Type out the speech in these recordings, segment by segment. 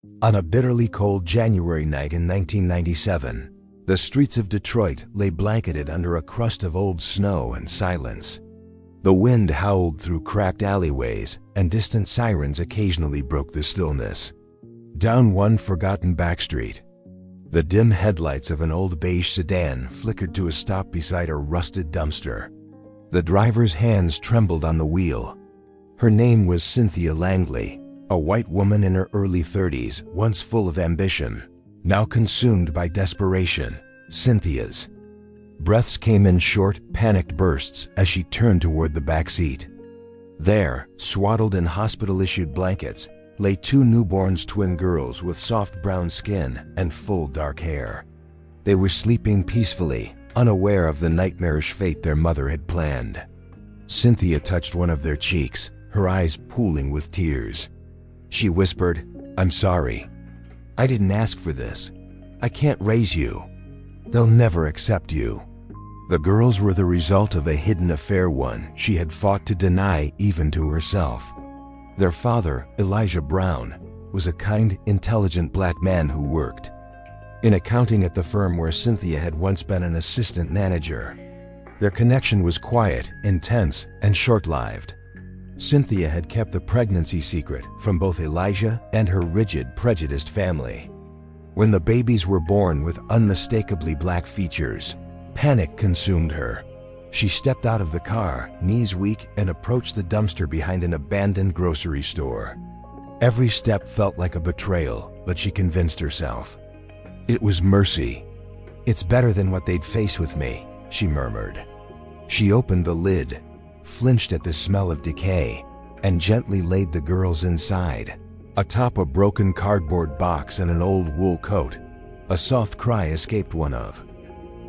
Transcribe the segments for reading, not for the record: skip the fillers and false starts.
On a bitterly cold January night in 1997, the streets of Detroit lay blanketed under a crust of old snow and silence. The wind howled through cracked alleyways, and distant sirens occasionally broke the stillness. Down one forgotten back street, the dim headlights of an old beige sedan flickered to a stop beside a rusted dumpster. The driver's hands trembled on the wheel. Her name was Cynthia Langley, a white woman in her early 30s, once full of ambition, now consumed by desperation. Cynthia's breaths came in short, panicked bursts as she turned toward the back seat. There, swaddled in hospital-issued blankets, lay two newborns, twin girls with soft brown skin and full dark hair. They were sleeping peacefully, unaware of the nightmarish fate their mother had planned. Cynthia touched one of their cheeks, her eyes pooling with tears. She whispered, "I'm sorry. I didn't ask for this. I can't raise you. They'll never accept you." The girls were the result of a hidden affair, one she had fought to deny even to herself. Their father, Elijah Brown, was a kind, intelligent black man who worked in accounting at the firm where Cynthia had once been an assistant manager. Their connection was quiet, intense, and short-lived. Cynthia had kept the pregnancy secret from both Elijah and her rigid, prejudiced family. When the babies were born with unmistakably black features, panic consumed her. She stepped out of the car, knees weak, and approached the dumpster behind an abandoned grocery store. Every step felt like a betrayal, but she convinced herself it was mercy. "It's better than what they'd face with me," she murmured. She opened the lid, flinched at the smell of decay, and gently laid the girls inside. Atop a broken cardboard box and an old wool coat, a soft cry escaped one of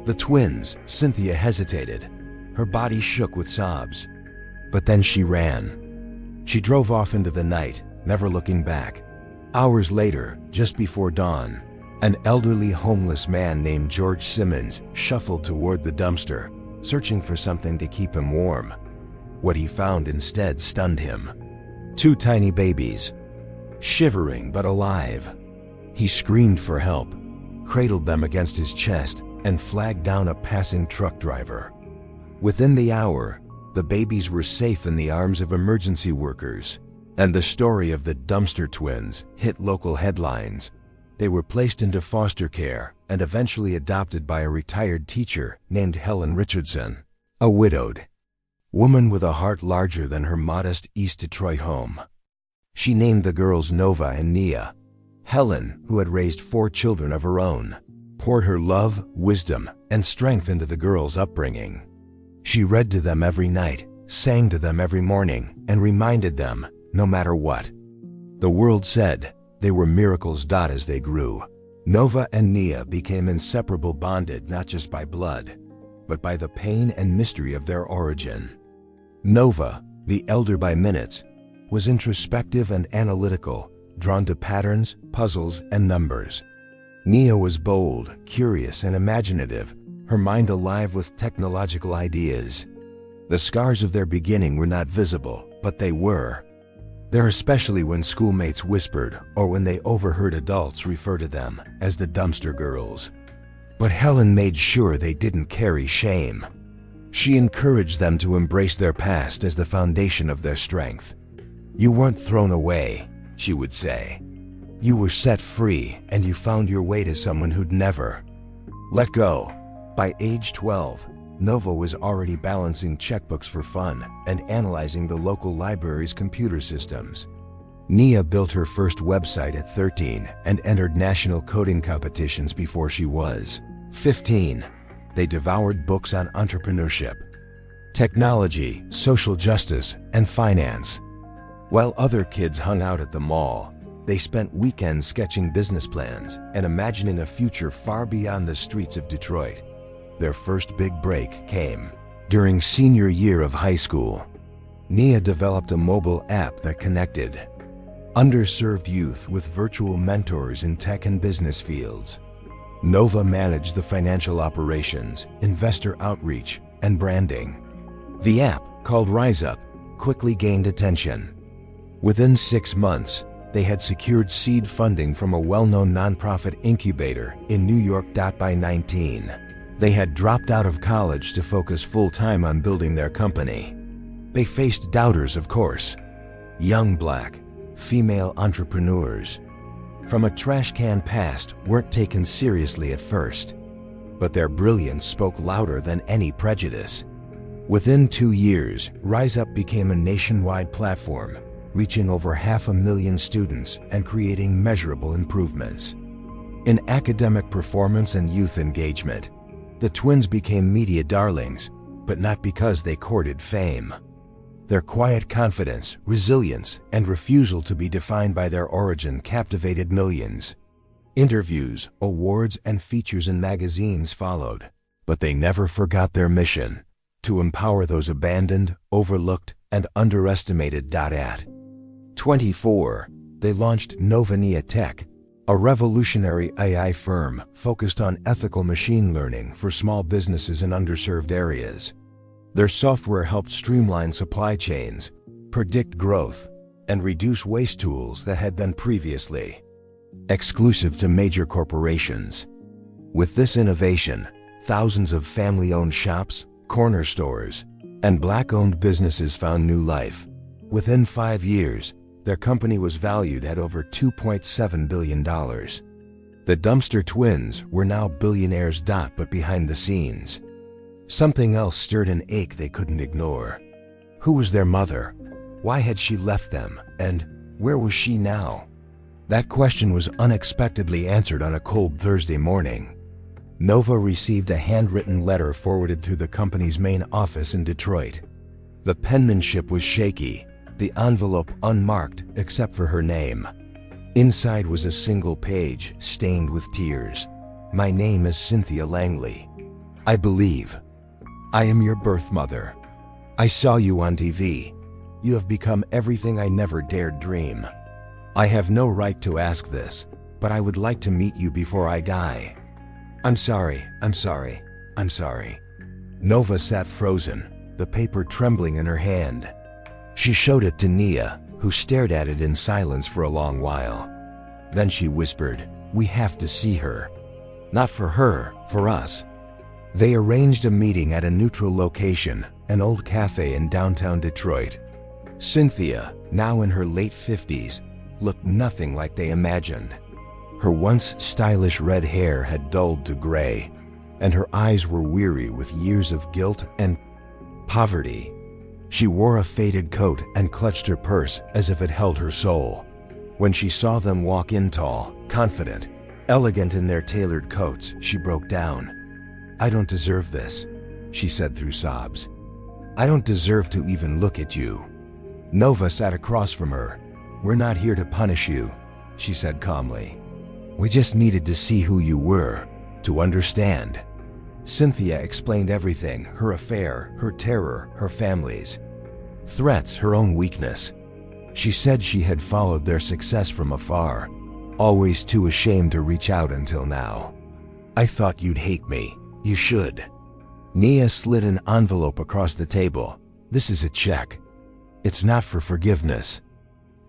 the twins. Cynthia hesitated. Her body shook with sobs. But then she ran. She drove off into the night, never looking back. Hours later, just before dawn, an elderly homeless man named George Simmons shuffled toward the dumpster, searching for something to keep him warm. What he found instead stunned him. Two tiny babies, shivering but alive. He screamed for help, cradled them against his chest, and flagged down a passing truck driver. Within the hour, the babies were safe in the arms of emergency workers, and the story of the dumpster twins hit local headlines. They were placed into foster care and eventually adopted by a retired teacher named Helen Richardson, a widowed woman with a heart larger than her modest East Detroit home. She named the girls Nova and Nia. Helen, who had raised 4 children of her own, poured her love, wisdom, and strength into the girls' upbringing. She read to them every night, sang to them every morning, and reminded them, no matter what. The world said they were miracles. As they grew, Nova and Nia became inseparable, bonded not just by blood, but by the pain and mystery of their origin. Nova, the elder by minutes, was introspective and analytical, drawn to patterns, puzzles, and numbers. Nia was bold, curious, and imaginative, her mind alive with technological ideas. The scars of their beginning were not visible, but they were there, especially when schoolmates whispered or when they overheard adults refer to them as the dumpster girls. But Helen made sure they didn't carry shame. She encouraged them to embrace their past as the foundation of their strength. "You weren't thrown away," she would say. "You were set free, and you found your way to someone who'd never let go." By age 12, Nova was already balancing checkbooks for fun and analyzing the local library's computer systems. Nia built her first website at 13 and entered national coding competitions before she was 15. They devoured books on entrepreneurship, technology, social justice, and finance. While other kids hung out at the mall, they spent weekends sketching business plans and imagining a future far beyond the streets of Detroit. Their first big break came during senior year of high school. Nia developed a mobile app that connected underserved youth with virtual mentors in tech and business fields. Nova managed the financial operations, investor outreach, and branding. The app, called Rise Up, quickly gained attention. Within 6 months, They had secured seed funding from a well-known nonprofit incubator in New York. By 19, they had dropped out of college to focus full-time on building their company. They faced doubters, of course. Young black, female entrepreneurs from a trash can past weren't taken seriously at first, but their brilliance spoke louder than any prejudice. Within 2 years, Rise Up became a nationwide platform, reaching over 500,000 students and creating measurable improvements. In academic performance and youth engagement, the twins became media darlings, but not because they courted fame. Their quiet confidence, resilience, and refusal to be defined by their origin captivated millions. Interviews, awards, and features in magazines followed, but they never forgot their mission: to empower those abandoned, overlooked, and underestimated. At 24, they launched Novania Tech, a revolutionary AI firm focused on ethical machine learning for small businesses in underserved areas. Their software helped streamline supply chains, predict growth, and reduce waste tools that had been previously exclusive to major corporations. With this innovation, thousands of family-owned shops, corner stores, and Black-owned businesses found new life. Within 5 years, their company was valued at over $2.7 billion. The Dumpster Twins were now billionaires. But behind the scenes, something else stirred an ache they couldn't ignore. Who was their mother? Why had she left them? And where was she now? That question was unexpectedly answered on a cold Thursday morning. Nova received a handwritten letter forwarded through the company's main office in Detroit. The penmanship was shaky, the envelope unmarked except for her name. Inside was a single page, stained with tears. "My name is Cynthia Langley. I believe I am your birth mother. I saw you on TV. You have become everything I never dared dream. I have no right to ask this, but I would like to meet you before I die. I'm sorry, I'm sorry, I'm sorry." Nova sat frozen, the paper trembling in her hand. She showed it to Nia, who stared at it in silence for a long while. Then she whispered, "We have to see her. Not for her, for us." They arranged a meeting at a neutral location, an old cafe in downtown Detroit. Cynthia, now in her late 50s, looked nothing like they imagined. Her once stylish red hair had dulled to gray, and her eyes were weary with years of guilt and poverty. She wore a faded coat and clutched her purse as if it held her soul. When she saw them walk in tall, confident, elegant in their tailored coats, she broke down. "I don't deserve this," she said through sobs. "I don't deserve to even look at you." Nova sat across from her. "We're not here to punish you," she said calmly. "We just needed to see who you were, to understand." Cynthia explained everything: her affair, her terror, her family's threats, her own weakness. She said she had followed their success from afar, always too ashamed to reach out until now. "I thought you'd hate me. You should." Nia slid an envelope across the table. "This is a check. It's not for forgiveness.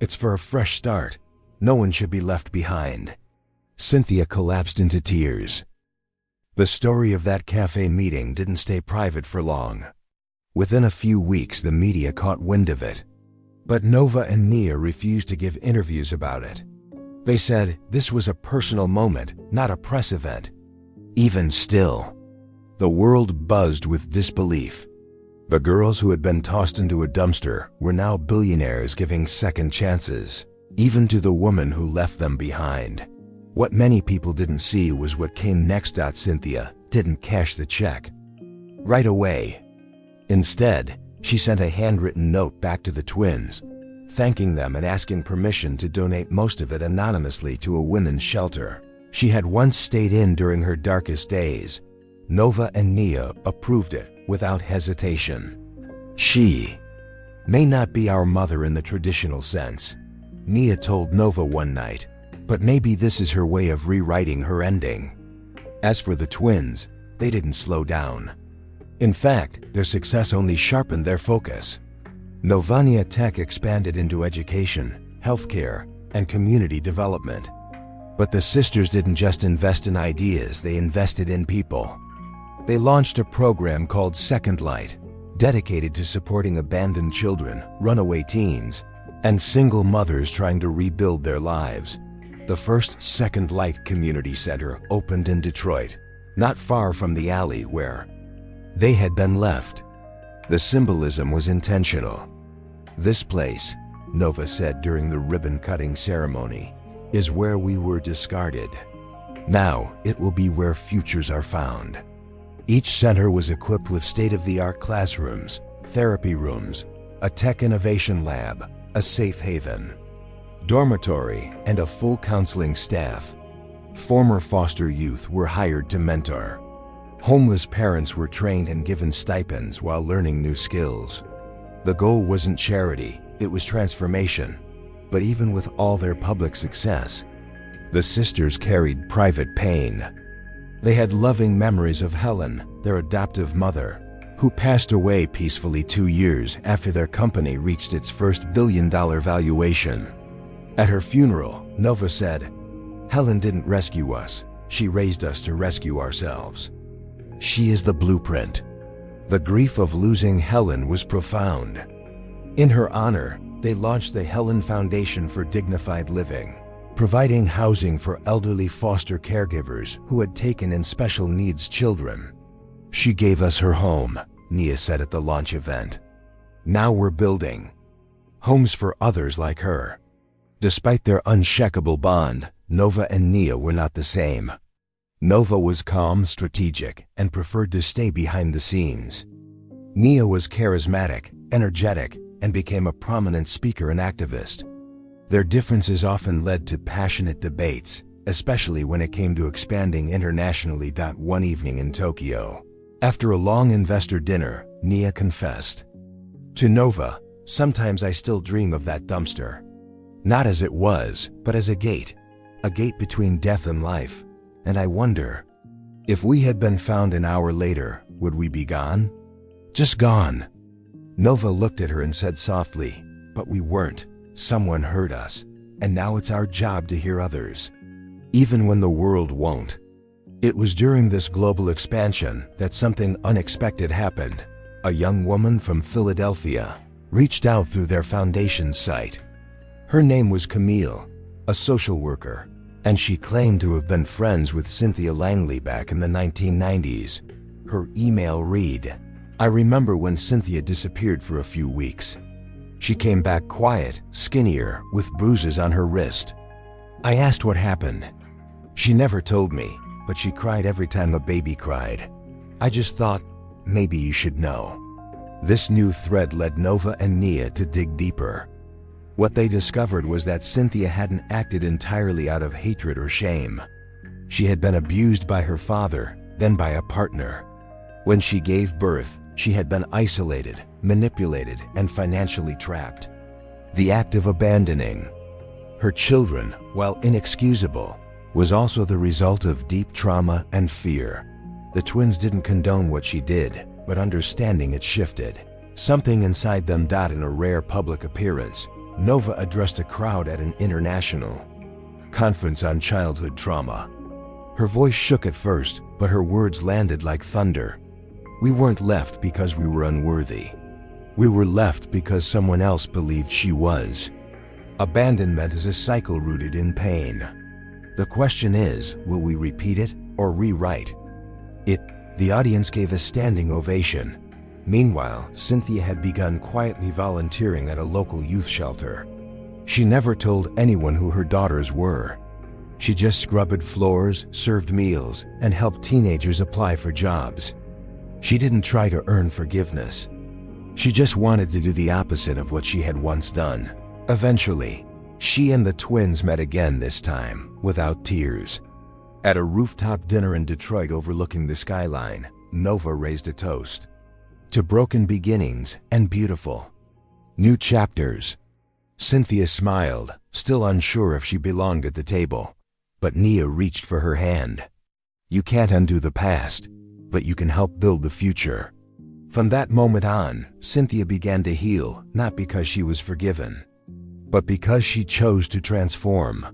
It's for a fresh start. No one should be left behind." Cynthia collapsed into tears. The story of that cafe meeting didn't stay private for long. Within a few weeks, the media caught wind of it. But Nova and Nia refused to give interviews about it. They said this was a personal moment, not a press event. Even still, the world buzzed with disbelief. The girls who had been tossed into a dumpster were now billionaires, giving second chances, even to the woman who left them behind. What many people didn't see was what came next. Cynthia didn't cash the check right away. Instead, she sent a handwritten note back to the twins, thanking them and asking permission to donate most of it anonymously to a women's shelter she had once stayed in during her darkest days. Nova and Nia approved it without hesitation. "She may not be our mother in the traditional sense," Nia told Nova one night, "but maybe this is her way of rewriting her ending." As for the twins, they didn't slow down. In fact, their success only sharpened their focus. Novania Tech expanded into education, healthcare, and community development. But the sisters didn't just invest in ideas, they invested in people. They launched a program called Second Light, dedicated to supporting abandoned children, runaway teens, and single mothers trying to rebuild their lives. The first Second Light Community Center opened in Detroit, not far from the alley where they had been left. The symbolism was intentional. "This place," Nova said during the ribbon-cutting ceremony, "is where we were discarded. Now it will be where futures are found." Each center was equipped with state-of-the-art classrooms, therapy rooms, a tech innovation lab, a safe haven, dormitory, and a full counseling staff. Former foster youth were hired to mentor. Homeless parents were trained and given stipends while learning new skills. The goal wasn't charity, it was transformation. But even with all their public success, the sisters carried private pain. They had loving memories of Helen, their adoptive mother, who passed away peacefully 2 years after their company reached its first billion-dollar valuation. At her funeral, Nova said, "Helen didn't rescue us, she raised us to rescue ourselves. She is the blueprint." The grief of losing Helen was profound. In her honor, they launched the Helen Foundation for Dignified Living, providing housing for elderly foster caregivers who had taken in special needs children. "She gave us her home," Nia said at the launch event. "Now we're building homes for others like her." Despite their unshakable bond, Nova and Nia were not the same. Nova was calm, strategic, and preferred to stay behind the scenes. Nia was charismatic, energetic, and became a prominent speaker and activist. Their differences often led to passionate debates, especially when it came to expanding internationally. One evening in Tokyo, after a long investor dinner, Nia confessed to Nova, "Sometimes I still dream of that dumpster. Not as it was, but as a gate between death and life. And I wonder, if we had been found an hour later, would we be gone? Just gone." Nova looked at her and said softly, "But we weren't. Someone heard us, and now it's our job to hear others, even when the world won't." It was during this global expansion that something unexpected happened. A young woman from Philadelphia reached out through their foundation site. Her name was Camille, a social worker, and she claimed to have been friends with Cynthia Langley back in the 1990s. Her email read, "I remember when Cynthia disappeared for a few weeks. She came back quiet, skinnier, with bruises on her wrist. I asked what happened. She never told me, but she cried every time a baby cried. I just thought, maybe you should know." This new thread led Nova and Nia to dig deeper. What they discovered was that Cynthia hadn't acted entirely out of hatred or shame. She had been abused by her father, then by a partner. When she gave birth, she had been isolated, manipulated, and financially trapped. The act of abandoning her children, while inexcusable, was also the result of deep trauma and fear. The twins didn't condone what she did, but understanding it shifted. Something inside them. In a rare public appearance, Nova addressed a crowd at an international conference on childhood trauma. Her voice shook at first, but her words landed like thunder. "We weren't left because we were unworthy. We were left because someone else believed she was." Abandonment is a cycle rooted in pain. The question is, will we repeat it or rewrite it? The audience gave a standing ovation. Meanwhile, Cynthia had begun quietly volunteering at a local youth shelter. She never told anyone who her daughters were. She just scrubbed floors, served meals, and helped teenagers apply for jobs. She didn't try to earn forgiveness. She just wanted to do the opposite of what she had once done. Eventually, she and the twins met again, this time without tears. At a rooftop dinner in Detroit overlooking the skyline, Nova raised a toast to broken beginnings and beautiful new chapters. Cynthia smiled, still unsure if she belonged at the table, but Nia reached for her hand. "You can't undo the past, but you can help build the future." From that moment on, Cynthia began to heal, not because she was forgiven, but because she chose to transform.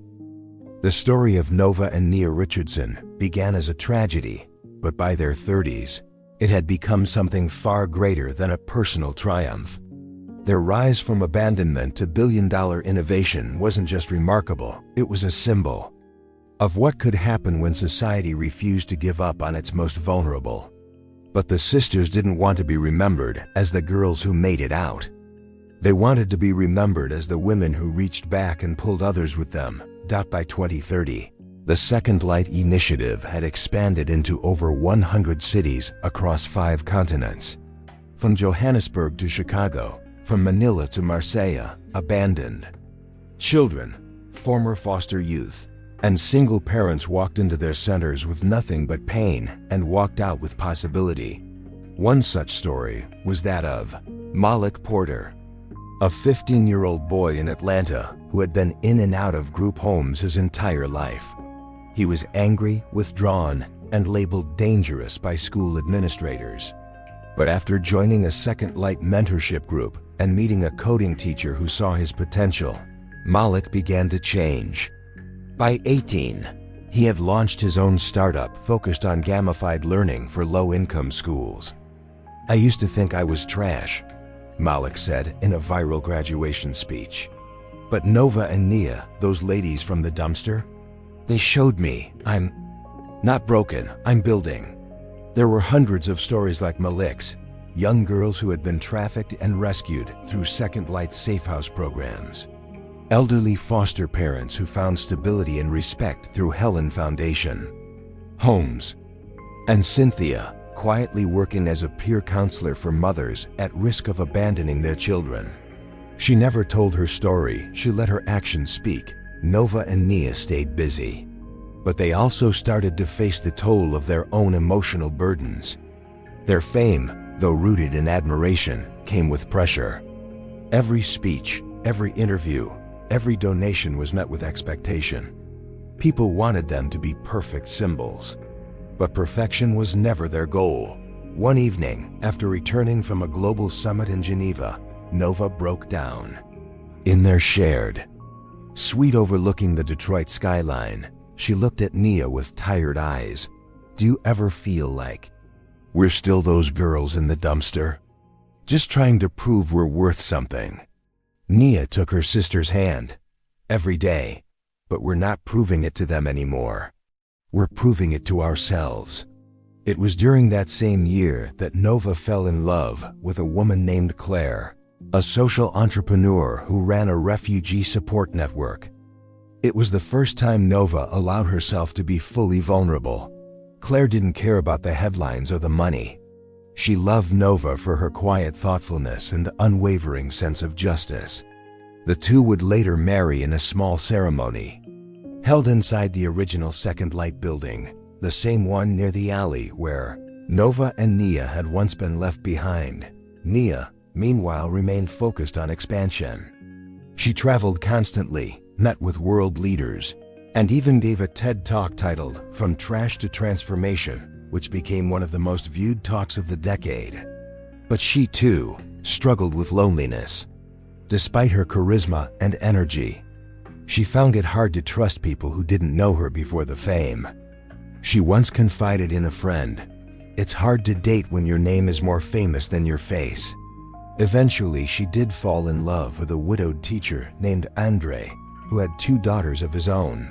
The story of Nova and Nia Richardson began as a tragedy, but by their 30s, it had become something far greater than a personal triumph. Their rise from abandonment to billion-dollar innovation wasn't just remarkable, it was a symbol of what could happen when society refused to give up on its most vulnerable. But the sisters didn't want to be remembered as the girls who made it out. They wanted to be remembered as the women who reached back and pulled others with them. By 2030, the Second Light initiative had expanded into over 100 cities across 5 continents. From Johannesburg to Chicago, from Manila to Marseille, abandoned children, former foster youth, and single parents walked into their centers with nothing but pain and walked out with possibility. One such story was that of Malik Porter, a 15-year-old boy in Atlanta who had been in and out of group homes his entire life. He was angry, withdrawn, and labeled dangerous by school administrators. But after joining a Second Light mentorship group and meeting a coding teacher who saw his potential, Malik began to change. By 18, he had launched his own startup focused on gamified learning for low-income schools. "I used to think I was trash," Malik said in a viral graduation speech. "But Nova and Nia, those ladies from the dumpster, they showed me I'm not broken, I'm building." There were hundreds of stories like Malik's, young girls who had been trafficked and rescued through Second Light's Safe House programs, elderly foster parents who found stability and respect through Helen Foundation, Homes, and Cynthia, quietly working as a peer counselor for mothers at risk of abandoning their children. She never told her story, she let her actions speak. Nova and Nia stayed busy. But they also started to face the toll of their own emotional burdens. Their fame, though rooted in admiration, came with pressure. Every speech, every interview, every donation was met with expectation. People wanted them to be perfect symbols. But perfection was never their goal. One evening, after returning from a global summit in Geneva, Nova broke down. In their shared suite overlooking the Detroit skyline, she looked at Nia with tired eyes. "Do you ever feel like we're still those girls in the dumpster? Just trying to prove we're worth something?" Nia took her sister's hand. "Every day, but we're not proving it to them anymore. We're proving it to ourselves." It was during that same year that Nova fell in love with a woman named Claire, a social entrepreneur who ran a refugee support network. It was the first time Nova allowed herself to be fully vulnerable. Claire didn't care about the headlines or the money. She loved Nova for her quiet thoughtfulness and unwavering sense of justice. The two would later marry in a small ceremony held inside the original Second Light building, the same one near the alley where Nova and Nia had once been left behind. Nia, meanwhile, remained focused on expansion. She traveled constantly, met with world leaders, and even gave a TED Talk titled "From Trash to Transformation," which became one of the most viewed talks of the decade. But she, too, struggled with loneliness. Despite her charisma and energy, she found it hard to trust people who didn't know her before the fame. She once confided in a friend, "It's hard to date when your name is more famous than your face." Eventually, she did fall in love with a widowed teacher named Andre, who had 2 daughters of his own.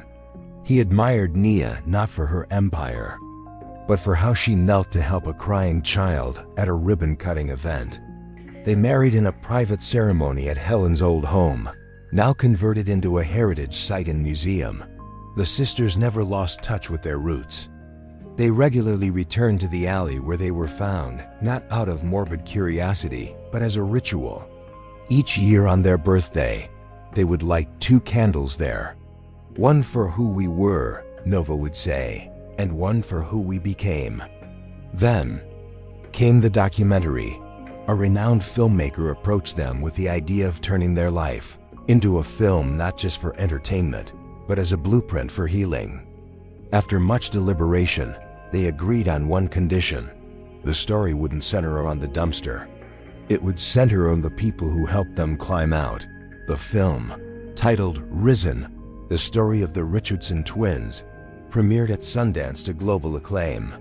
He admired Nia not for her empire, but for how she knelt to help a crying child at a ribbon-cutting event. They married in a private ceremony at Helen's old home, now converted into a heritage site and museum. The sisters never lost touch with their roots. They regularly returned to the alley where they were found, not out of morbid curiosity, but as a ritual. Each year on their birthday, they would light 2 candles there. "One for who we were," Nova would say, "and one for who we became." Then came the documentary. A renowned filmmaker approached them with the idea of turning their life into a film not just for entertainment, but as a blueprint for healing. After much deliberation, they agreed on one condition: the story wouldn't center around the dumpster. It would center on the people who helped them climb out. The film Titled Risen, the story of the Richardson twins, premiered at Sundance to global acclaim.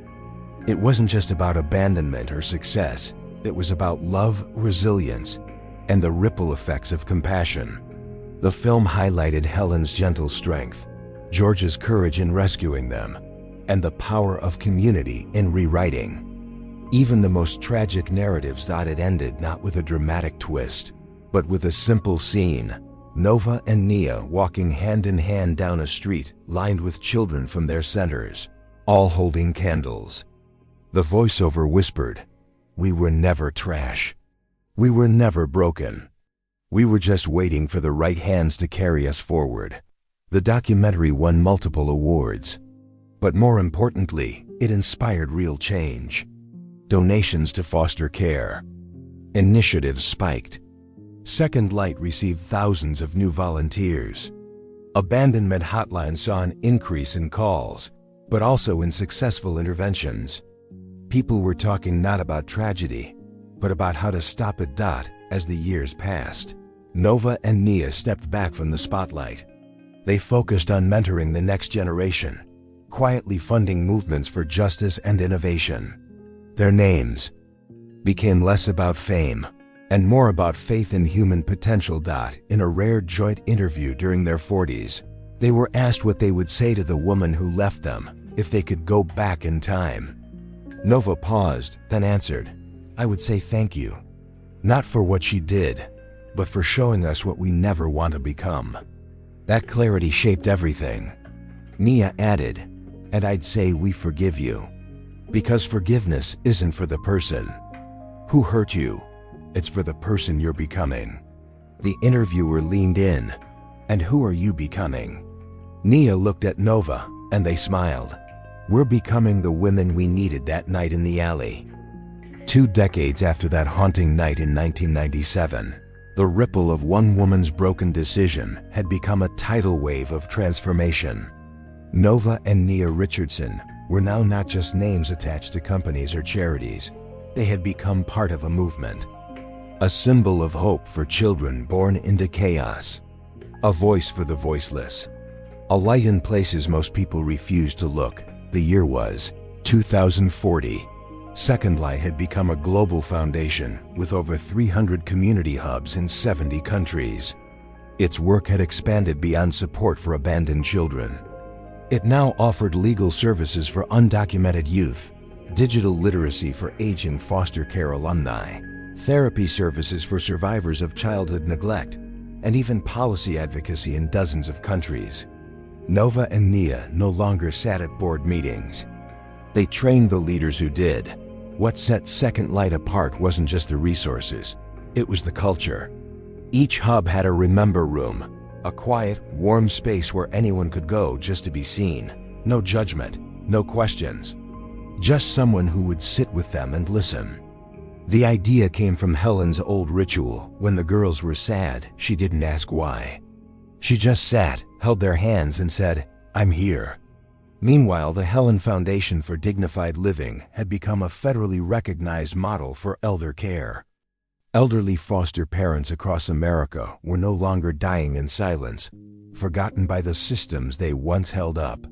It wasn't just about abandonment or success, it was about love, resilience, and the ripple effects of compassion. The film highlighted Helen's gentle strength, George's courage in rescuing them, and the power of community in rewriting. Even the most tragic narratives thought it ended not with a dramatic twist, but with a simple scene: Nova and Nia walking hand in hand down a street lined with children from their centers, all holding candles. The voiceover whispered, "We were never trash. We were never broken. We were just waiting for the right hands to carry us forward." The documentary won multiple awards, but more importantly, it inspired real change. Donations to foster care initiatives spiked. Second Light received thousands of new volunteers. Abandonment hotlines saw an increase in calls, but also in successful interventions. People were talking not about tragedy, but about how to stop it. As the years passed, Nova and Nia stepped back from the spotlight. They focused on mentoring the next generation, quietly funding movements for justice and innovation. Their names became less about fame and more about faith in human potential. In a rare joint interview during their 40s, they were asked what they would say to the woman who left them if they could go back in time. Nova paused, then answered, "I would say thank you. Not for what she did, but for showing us what we never want to become." That clarity shaped everything. Nia added, "And I'd say we forgive you. Because forgiveness isn't for the person who hurt you, it's for the person you're becoming." The interviewer leaned in, "And who are you becoming?" Nia looked at Nova, and they smiled. "We're becoming the women we needed that night in the alley." 2 decades after that haunting night in 1997, the ripple of one woman's broken decision had become a tidal wave of transformation. Nova and Nia Richardson were now not just names attached to companies or charities. They had become part of a movement. A symbol of hope for children born into chaos. A voice for the voiceless. A light in places most people refuse to look. The year was 2040. Second Light had become a global foundation with over 300 community hubs in 70 countries. Its work had expanded beyond support for abandoned children. It now offered legal services for undocumented youth, digital literacy for aging foster care alumni, therapy services for survivors of childhood neglect, and even policy advocacy in dozens of countries. Nova and Nia no longer sat at board meetings. They trained the leaders who did. What set Second Light apart wasn't just the resources, it was the culture. Each hub had a remember room, a quiet, warm space where anyone could go just to be seen. No judgment, no questions. Just someone who would sit with them and listen. The idea came from Helen's old ritual. When the girls were sad, she didn't ask why. She just sat, held their hands, and said, "I'm here." Meanwhile, the Helen Foundation for Dignified Living had become a federally recognized model for elder care. Elderly foster parents across America were no longer dying in silence, forgotten by the systems they once held up.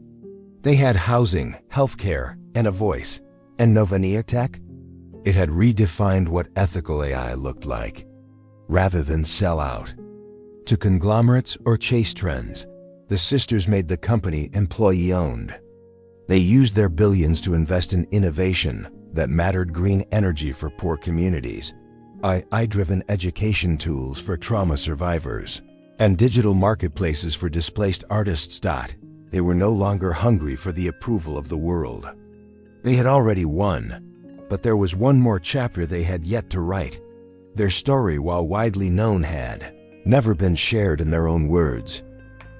They had housing, healthcare, and a voice. And Novania Tech? It had redefined what ethical AI looked like. Rather than sell out to conglomerates or chase trends, the sisters made the company employee-owned. They used their billions to invest in innovation that mattered: green energy for poor communities, AI-driven education tools for trauma survivors, and digital marketplaces for displaced artists. They were no longer hungry for the approval of the world. They had already won, but there was one more chapter they had yet to write. Their story, while widely known, had never been shared in their own words.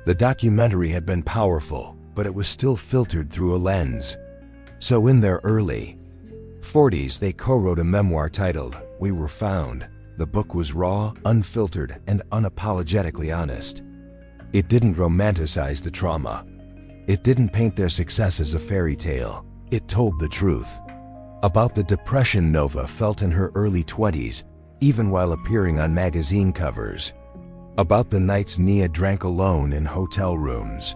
The documentary had been powerful, but it was still filtered through a lens. So in their early 40s, they co-wrote a memoir titled We Were Found. The book was raw, unfiltered, and unapologetically honest. It didn't romanticize the trauma. It didn't paint their success as a fairy tale. It told the truth about the depression Nova felt in her early 20s, even while appearing on magazine covers. About the nights Nia drank alone in hotel rooms,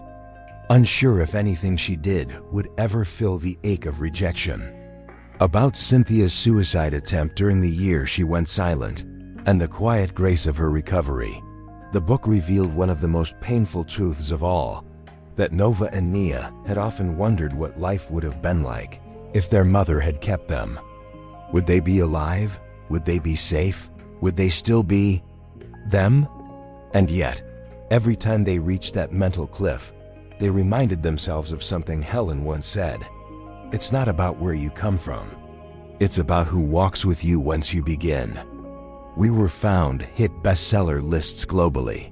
unsure if anything she did would ever fill the ache of rejection. About Cynthia's suicide attempt during the year she went silent, and the quiet grace of her recovery. The book revealed one of the most painful truths of all, that Nova and Nia had often wondered what life would have been like if their mother had kept them. Would they be alive? Would they be safe? Would they still be them? And yet, every time they reached that mental cliff, they reminded themselves of something Helen once said. It's not about where you come from. It's about who walks with you once you begin. We Were Found hit bestseller lists globally.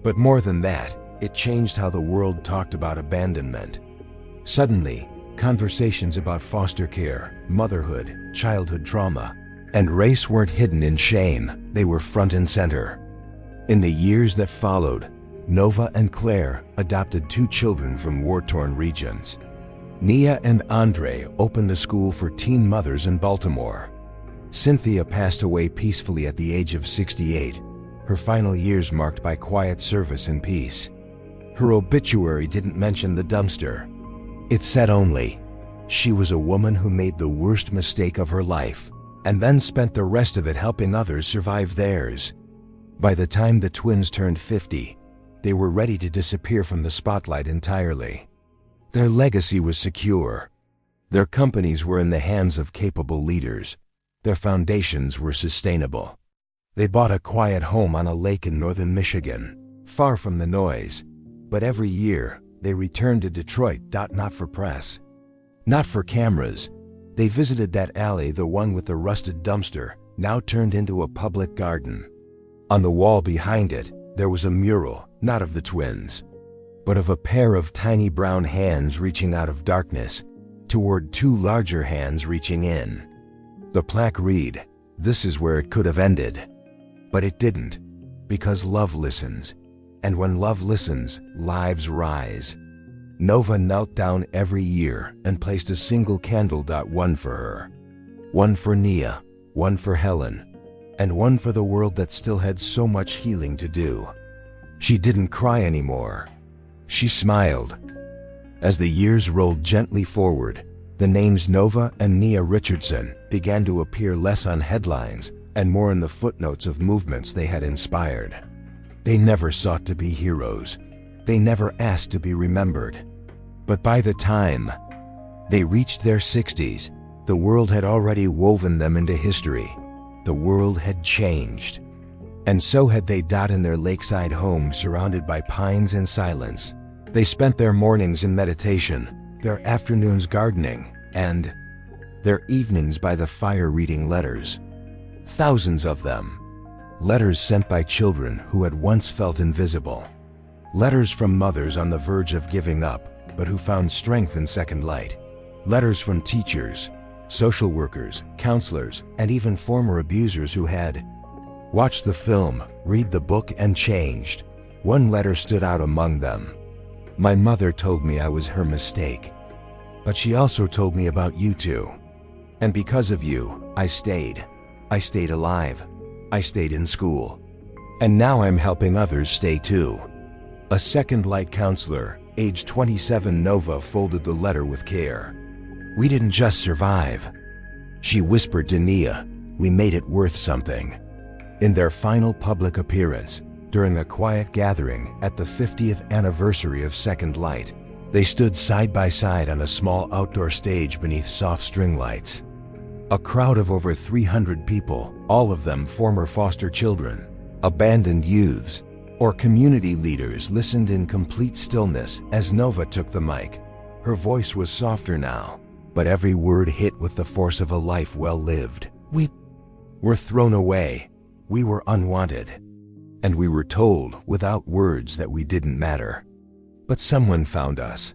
But more than that, it changed how the world talked about abandonment. Suddenly, conversations about foster care, motherhood, childhood trauma, and race weren't hidden in shame, they were front and center. In the years that followed, Nova and Claire adopted 2 children from war-torn regions. Nia and Andre opened a school for teen mothers in Baltimore. Cynthia passed away peacefully at the age of 68, her final years marked by quiet service and peace. Her obituary didn't mention the dumpster. It said only, she was a woman who made the worst mistake of her life, and then spent the rest of it helping others survive theirs. By the time the twins turned 50, they were ready to disappear from the spotlight entirely. Their legacy was secure. Their companies were in the hands of capable leaders. Their foundations were sustainable. They bought a quiet home on a lake in northern Michigan, far from the noise. But every year, they returned to Detroit, not for press, not for cameras. They visited that alley, the one with the rusted dumpster, now turned into a public garden. On the wall behind it, there was a mural, not of the twins, but of a pair of tiny brown hands reaching out of darkness toward 2 larger hands reaching in. The plaque read, "This is where it could have ended." But it didn't, because love listens. And when love listens, lives rise. Nova knelt down every year and placed a single candle, one for her, one for Nia, one for Helen, and one for the world that still had so much healing to do. She didn't cry anymore. She smiled. As the years rolled gently forward, the names Nova and Nia Richardson began to appear less on headlines and more in the footnotes of movements they had inspired. They never sought to be heroes. They never asked to be remembered. But by the time they reached their 60s, the world had already woven them into history. The world had changed. And so had they. In their lakeside home surrounded by pines and silence. They spent their mornings in meditation, their afternoons gardening, and their evenings by the fire reading letters. Thousands of them. Letters sent by children who had once felt invisible. Letters from mothers on the verge of giving up, but who found strength in second light. Letters from teachers, social workers, counselors, and even former abusers who had watched the film, read the book, and changed. One letter stood out among them. "My mother told me I was her mistake. But she also told me about you two. And because of you, I stayed. I stayed alive. I stayed in school. And now I'm helping others stay too." A second light counselor, age 27, Nova folded the letter with care. "We didn't just survive," she whispered to Nia. "We made it worth something." In their final public appearance, during a quiet gathering at the 50th anniversary of Second Light, they stood side by side on a small outdoor stage beneath soft string lights. A crowd of over 300 people, all of them former foster children, abandoned youths, or community leaders, listened in complete stillness as Nova took the mic. Her voice was softer now, but every word hit with the force of a life well lived. "We were thrown away. We were unwanted. And we were told without words that we didn't matter. But someone found us.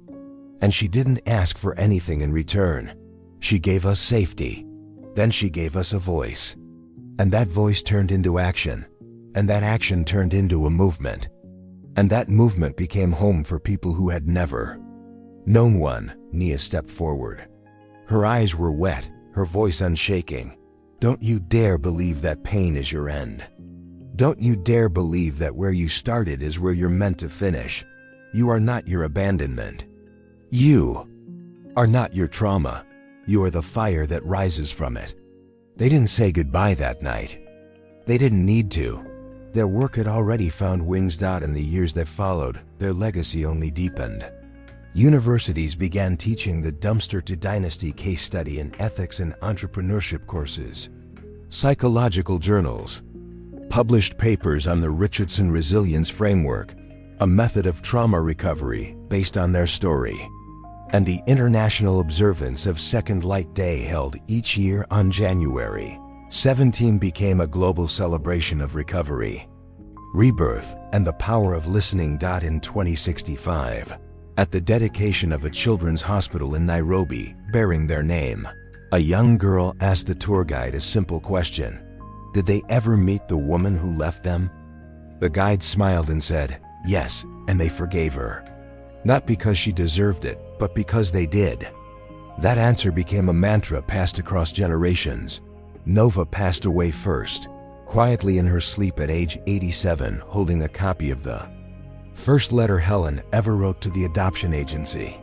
And she didn't ask for anything in return. She gave us safety. Then she gave us a voice. And that voice turned into action. And that action turned into a movement. And that movement became home for people who had never known one." Nia stepped forward. Her eyes were wet, her voice unshaking. "Don't you dare believe that pain is your end. Don't you dare believe that where you started is where you're meant to finish. You are not your abandonment. You are not your trauma. You are the fire that rises from it. They didn't say goodbye that night. They didn't need to. Their work had already found wings. In the years that followed, their legacy only deepened. Universities began teaching the dumpster to dynasty case study in ethics and entrepreneurship courses. Psychological journals published papers on the Richardson Resilience Framework, a method of trauma recovery based on their story. And the international observance of Second Light Day, held each year on January 17, became a global celebration of recovery, rebirth, and the power of listening. In 2065, at the dedication of a children's hospital in Nairobi bearing their name, a young girl asked the tour guide a simple question: did they ever meet the woman who left them? The guide smiled and said, yes, and they forgave her. Not because she deserved it, but because they did. That answer became a mantra passed across generations. Nova passed away first, quietly in her sleep at age 87, holding a copy of the first letter Helen ever wrote to the adoption agency.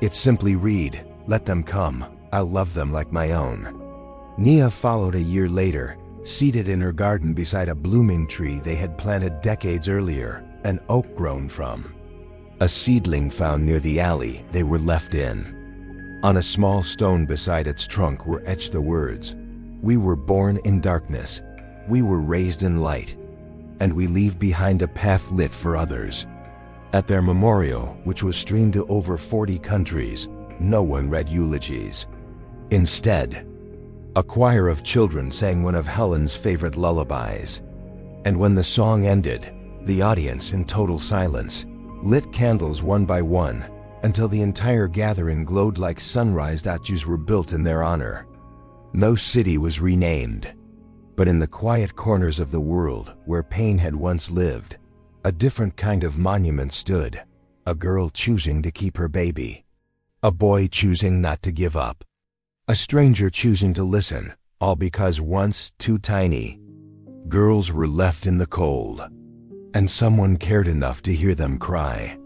It simply read, "Let them come, I'll love them like my own." Nia followed a year later, seated in her garden beside a blooming tree they had planted decades earlier, an oak grown from a seedling found near the alley they were left in. On a small stone beside its trunk were etched the words, "We were born in darkness, we were raised in light, and we leave behind a path lit for others." At their memorial, which was streamed to over 40 countries, no one read eulogies. Instead, a choir of children sang one of Helen's favorite lullabies. And when the song ended, the audience, in total silence, lit candles one by one until the entire gathering glowed like sunrise. Statues were built in their honor. No city was renamed, but in the quiet corners of the world where pain had once lived, a different kind of monument stood. A girl choosing to keep her baby, a boy choosing not to give up, a stranger choosing to listen, all because once too tiny girls were left in the cold, and someone cared enough to hear them cry.